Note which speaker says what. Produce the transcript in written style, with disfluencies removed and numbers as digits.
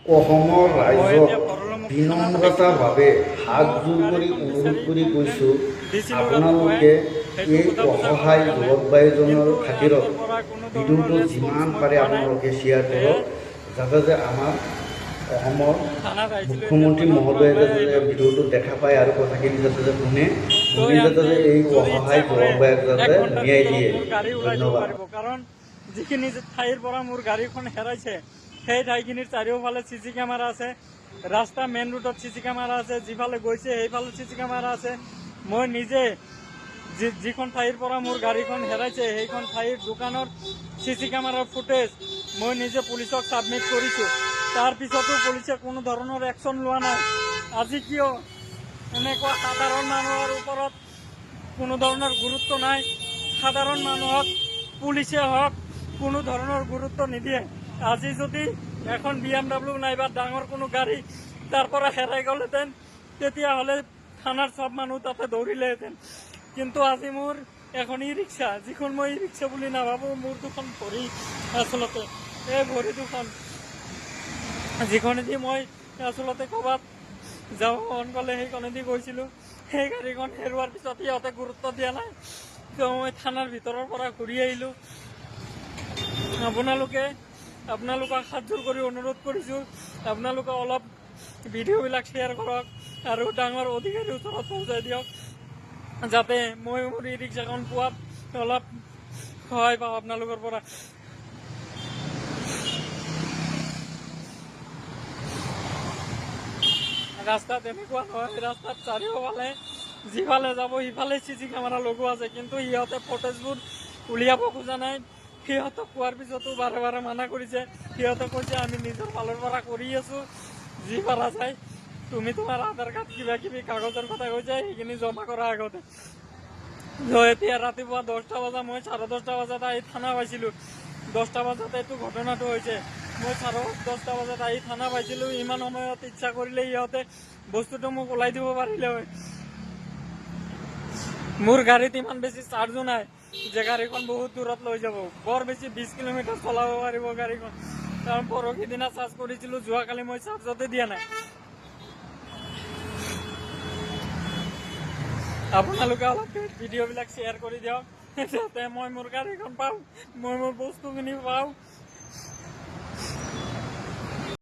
Speaker 1: অসমৰ ৰাইজক বিনম্ৰতাভাৱে হাত জোৰ কৰি অনুৰোধ কৰি কৈছোঁ, আপোনালোকে এই অসহায় যুৱক বাইজনৰ খাতিৰত ভিডিঅ'টো যিমান পাৰে আপোনালোকে শ্বেয়াৰ কৰক, যাতে যে আমাৰ অসমৰ মুখ্যমন্ত্ৰী মহোদয়ে যাতে ভিডিঅ'টো দেখা পায় আৰু কথাখিনি যাতে যে শুনি যাতে যে এই অসহায় যুৱক বাইক যাতে ন্যায় দিয়ে। ধন্যবাদ।
Speaker 2: কাৰণ যিখিনি ঠাইৰ পৰা মোৰ গাড়ীখন হেৰাইছে সেই ঠাইখিনিৰ চাৰিওফালে চি চি কেমেৰা আছে, ৰাস্তা মেইন ৰোডত চি চি কেমেৰা আছে, যিফালে গৈছে সেইফালে চি চি কেমেৰা আছে। মই নিজে যিখন ঠাইৰ পৰা মোৰ গাড়ীখন হেৰাইছে সেইখন ঠাইৰ দোকানৰ চি চি কেমেৰাৰ ফুটেজ মই নিজে পুলিচক ছাবমিট কৰিছোঁ। তাৰপিছতো পুলিচে কোনো ধৰণৰ একশ্যন লোৱা নাই। আজি কিয় এনেকুৱা সাধাৰণ মানুহৰ ওপৰত কোনো ধৰণৰ গুৰুত্ব নাই? সাধাৰণ মানুহক পুলিচে হওক কোনো ধৰণৰ গুৰুত্ব নিদিয়ে। আজি যদি এখন BMW নাইবা ডাঙৰ কোনো গাড়ী তাৰ পৰা হেৰাই গ'লহেঁতেন তেতিয়াহ'লে থানাৰ চব মানুহ তাতে দৌৰিলেহেঁতেন। কিন্তু আজি মোৰ এখন ই ৰিক্সা, যিখন মই ই ৰিক্সা বুলি নাভাবোঁ, মোৰ দুখন ভৰি, আচলতে এই ভৰি দুখন, যিখনেদি মই আচলতে ক'ৰবাত যাব মন গ'লে সেইখনেদি গৈছিলোঁ। সেই গাড়ীখন হেৰুৱাৰ পিছত সিহঁতে গুৰুত্ব দিয়া নাই, তো মই থানাৰ ভিতৰৰ পৰা ঘূৰি আহিলোঁ। আপোনালোকক হাত জোৰ কৰি অনুৰোধ কৰিছোঁ, আপোনালোকে অলপ ভিডিঅ'বিলাক শ্বেয়াৰ কৰক আৰু ডাঙৰ অধিকাৰীৰ ওচৰত পहुঁচাই দিয়ক, যাতে মই মোৰ ই ৰিক্সাখন পোৱাত অলপ সহায় পাওঁ আপোনালোকৰ পৰা। ৰাস্তাত এনেকুৱা নহয়, ৰাস্তাত চাৰিওফালে যিফালে যাব সিফালে চি চি কেমেৰা লগোৱা আছে, কিন্তু সিহঁতে ফুটেজবোৰ উলিয়াব খোজা নাই। সিহঁতক কোৱাৰ পিছতো বাৰে বাৰে মানা কৰিছে। সিহঁতে কৈছে আমি নিজৰ ফালৰ পৰা কৰি আছোঁ, যি পৰা যায়। তুমি তোমাৰ আধাৰ কাৰ্ড কিবা কিবি কাগজৰ কথা কৈছে, সেইখিনি জমা কৰা আগতে। এতিয়া ৰাতিপুৱা 10টা বজা, মই 10:30 বজাত আহি থানা পাইছিলোঁ। 10টা বজাত এইটো ঘটনাটো হৈছে। মই 10:30 বজাত আহি থানা পাইছিলোঁ। ইমান সময়ত ইচ্ছা কৰিলে সিহঁতে বস্তুটো মোক ওলাই দিব পাৰিলে হয়। মোৰ গাড়ীত ইমান বেছি চাৰ্জো নাই যে গাড়ীখন বহুত দূৰত লৈ যাব। বৰ বেছি 20 কিলোমিটাৰ চলাব পাৰিব গাড়ীখন। কাৰণ পৰহি দিনা চাৰ্জ কৰিছিলোঁ, যোৱাকালি মই চাৰ্জতে দিয়া নাই। আপোনালোকে অলপ ভিডিঅ'বিলাক শ্বেয়াৰ কৰি দিয়ক, যাতে মই মোৰ গাড়ীখন পাওঁ, মই মোৰ বস্তুখিনি পাওঁ।